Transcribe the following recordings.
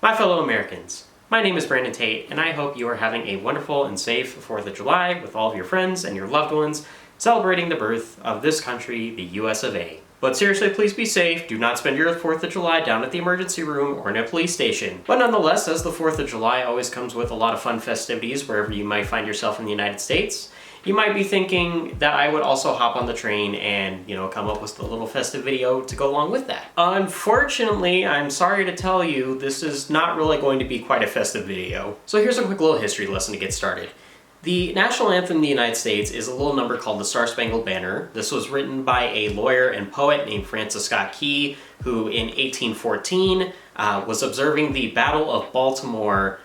My fellow Americans, my name is Brandon Tate, and I hope you are having a wonderful and safe 4th of July with all of your friends and your loved ones, celebrating the birth of this country, the US of A. But seriously, please be safe. Do not spend your 4th of July down at the emergency room or in a police station. But nonetheless, as the 4th of July always comes with a lot of fun festivities wherever you might find yourself in the United States, you might be thinking that I would also hop on the train and, come up with a little festive video to go along with that. Unfortunately, I'm sorry to tell you, this is not really going to be quite a festive video. So here's a quick little history lesson to get started. The national anthem in the United States is a little number called the Star-Spangled Banner. This was written by a lawyer and poet named Francis Scott Key, who in 1814 was observing the Battle of Baltimore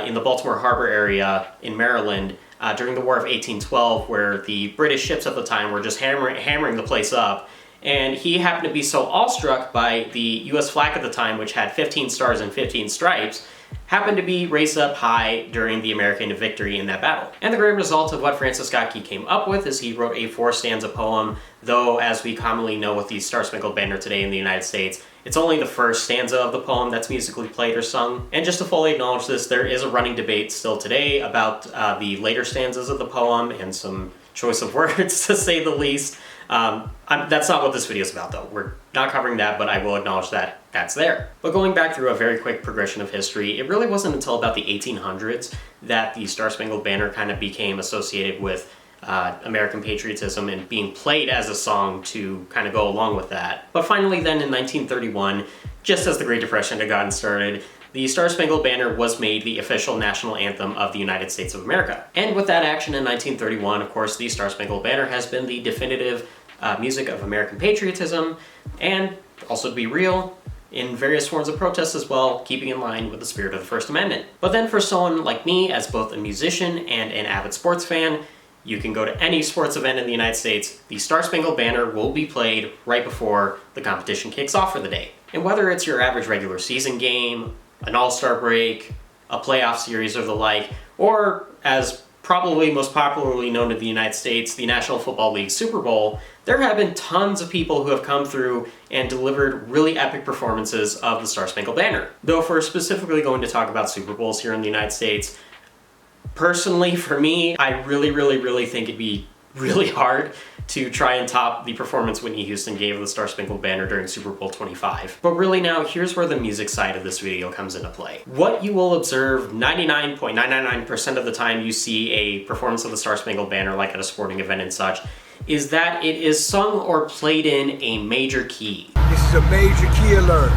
in the Baltimore Harbor area in Maryland during the War of 1812, where the British ships at the time were just hammering the place up. And he happened to be so awestruck by the US flag at the time, which had 15 stars and 15 stripes, happened to be raised up high during the American victory in that battle. And the great result of what Francis Scott Key came up with is he wrote a 4-stanza poem, though as we commonly know with the Star-Spangled Banner today in the United States, it's only the first stanza of the poem that's musically played or sung. And just to fully acknowledge this, there is a running debate still today about the later stanzas of the poem and some choice of words, to say the least. That's not what this video is about, though. We're not covering that, but I will acknowledge that that's there. But going back through a very quick progression of history, it really wasn't until about the 1800s that the Star-Spangled Banner kind of became associated with American patriotism and being played as a song to kind of go along with that. But finally then in 1931, just as the Great Depression had gotten started, the Star-Spangled Banner was made the official national anthem of the United States of America. And with that action in 1931, of course, the Star-Spangled Banner has been the definitive music of American patriotism, and also to be real, in various forms of protest as well, keeping in line with the spirit of the First Amendment. But then for someone like me, as both a musician and an avid sports fan, you can go to any sports event in the United States, the Star-Spangled Banner will be played right before the competition kicks off for the day. And whether it's your average regular season game, an all-star break, a playoff series or the like, or as probably most popularly known in the United States, the National Football League Super Bowl, there have been tons of people who have come through and delivered really epic performances of the Star-Spangled Banner. Though if we're specifically going to talk about Super Bowls here in the United States, personally, for me, I really think it'd be really hard to try and top the performance Whitney Houston gave of the Star-Spangled Banner during Super Bowl 25. But really now, here's where the music side of this video comes into play. What you will observe 99.999% of the time you see a performance of the Star-Spangled Banner, like at a sporting event and such, is that it is sung or played in a major key. This is a major key alert.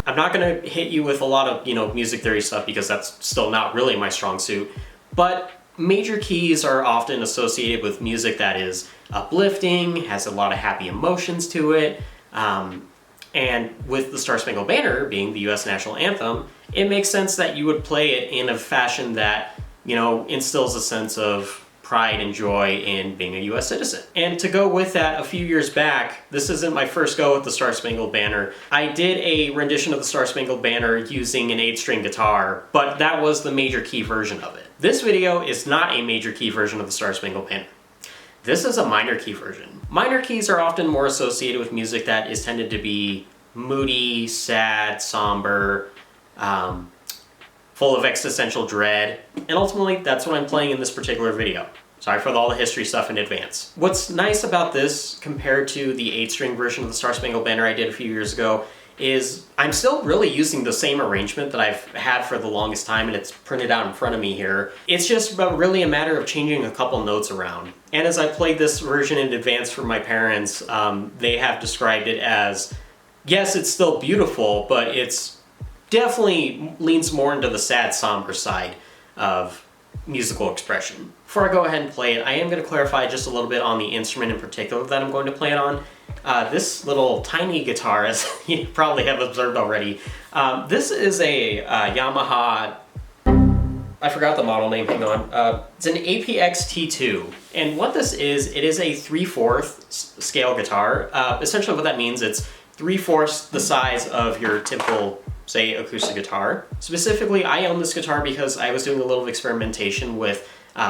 I'm not gonna hit you with a lot of, music theory stuff because that's still not really my strong suit, but major keys are often associated with music that is uplifting, has a lot of happy emotions to it, and with the Star-Spangled Banner being the US national anthem, it makes sense that you would play it in a fashion that, instills a sense of pride and joy in being a US citizen. And to go with that, a few years back, this isn't my first go with the Star-Spangled Banner, I did a rendition of the Star-Spangled Banner using an 8-string guitar, but that was the major key version of it. This video is not a major key version of the Star-Spangled Banner. This is a minor key version. Minor keys are often more associated with music that is tended to be moody, sad, somber, full of existential dread, and ultimately that's what I'm playing in this particular video. Sorry for all the history stuff in advance. What's nice about this compared to the 8-string version of the Star-Spangled Banner I did a few years ago is I'm still really using the same arrangement that I've had for the longest time, and it's printed out in front of me here. It's just really a matter of changing a couple notes around. And as I played this version in advance for my parents, they have described it as, yes, it's still beautiful, but it's definitely leans more into the sad, somber side of musical expression. Before I go ahead and play it, I am going to clarify just a little bit on the instrument in particular that I'm going to play it on. This little tiny guitar, as you probably have observed already, this is a Yamaha, I forgot the model name, hang on. It's an APX T2, and what this is, it is a 3/4 scale guitar. Essentially what that means, it's 3/4 the size of your typical, say, acoustic guitar. Specifically, I own this guitar because I was doing a little experimentation with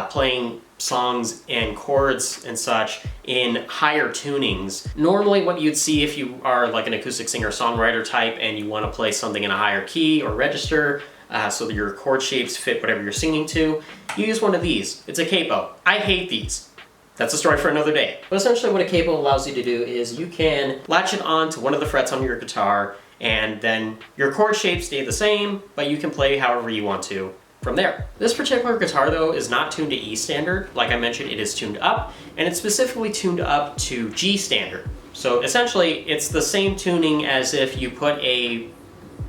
playing songs and chords and such in higher tunings. Normally what you'd see if you are like an acoustic singer-songwriter type and you want to play something in a higher key or register so that your chord shapes fit whatever you're singing to, you use one of these. It's a capo. I hate these. That's a story for another day. But essentially what a capo allows you to do is you can latch it on to one of the frets on your guitar, and then your chord shapes stay the same, but you can play however you want to from there. This particular guitar though is not tuned to E standard. Like I mentioned, it is tuned up, and it's specifically tuned up to G standard. So essentially it's the same tuning as if you put a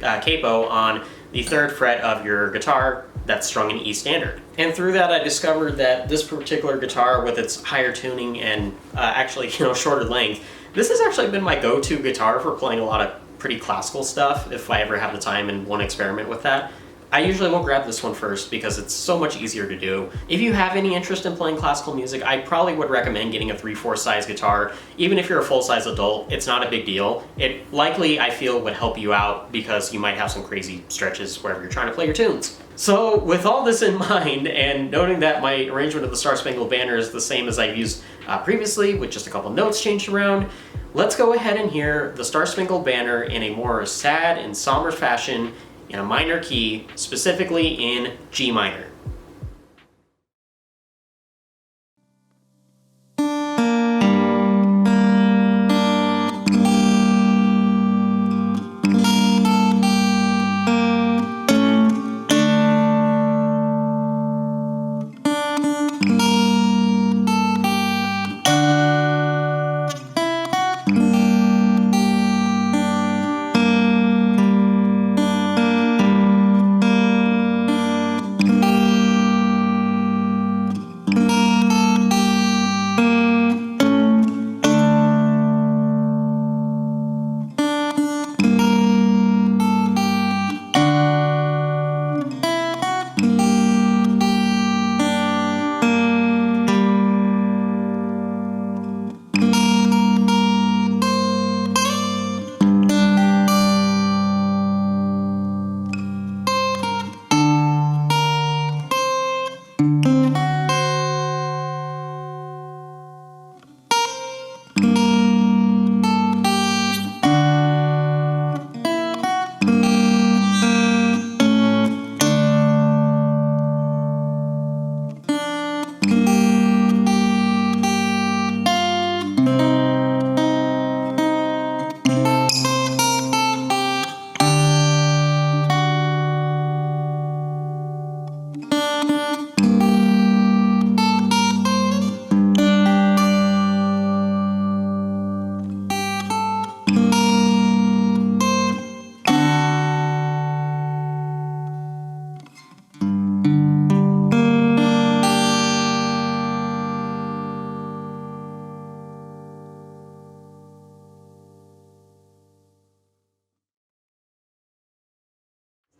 capo on the 3rd fret of your guitar that's strung in E standard. And through that I discovered that this particular guitar with its higher tuning and actually shorter length, this has actually been my go-to guitar for playing a lot of pretty classical stuff if I ever have the time and want to experiment with that. I usually will grab this one first because it's so much easier to do. If you have any interest in playing classical music, I probably would recommend getting a 3/4 size guitar. Even if you're a full-size adult, it's not a big deal. It likely, I feel, would help you out because you might have some crazy stretches wherever you're trying to play your tunes. So with all this in mind, and noting that my arrangement of the Star-Spangled Banner is the same as I've used previously with just a couple notes changed around, let's go ahead and hear the Star-Spangled Banner in a more sad and somber fashion in a minor key, specifically in G minor.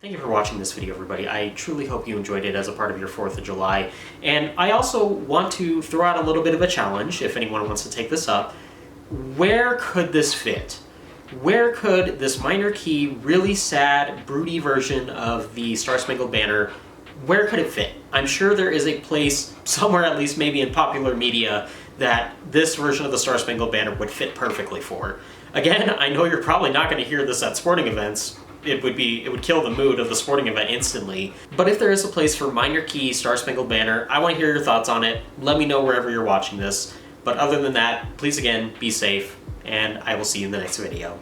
Thank you for watching this video, everybody. I truly hope you enjoyed it as a part of your 4th of July. And I also want to throw out a little bit of a challenge, if anyone wants to take this up. Where could this fit? Where could this minor key, really sad, broody version of the Star-Spangled Banner, where could it fit? I'm sure there is a place, somewhere at least maybe in popular media, that this version of the Star-Spangled Banner would fit perfectly for. Again, I know you're probably not going to hear this at sporting events. It would kill the mood of the sporting event instantly. But if there is a place for minor key Star-Spangled Banner, I want to hear your thoughts on it. Let me know wherever you're watching this. But other than that, please again, be safe, and I will see you in the next video.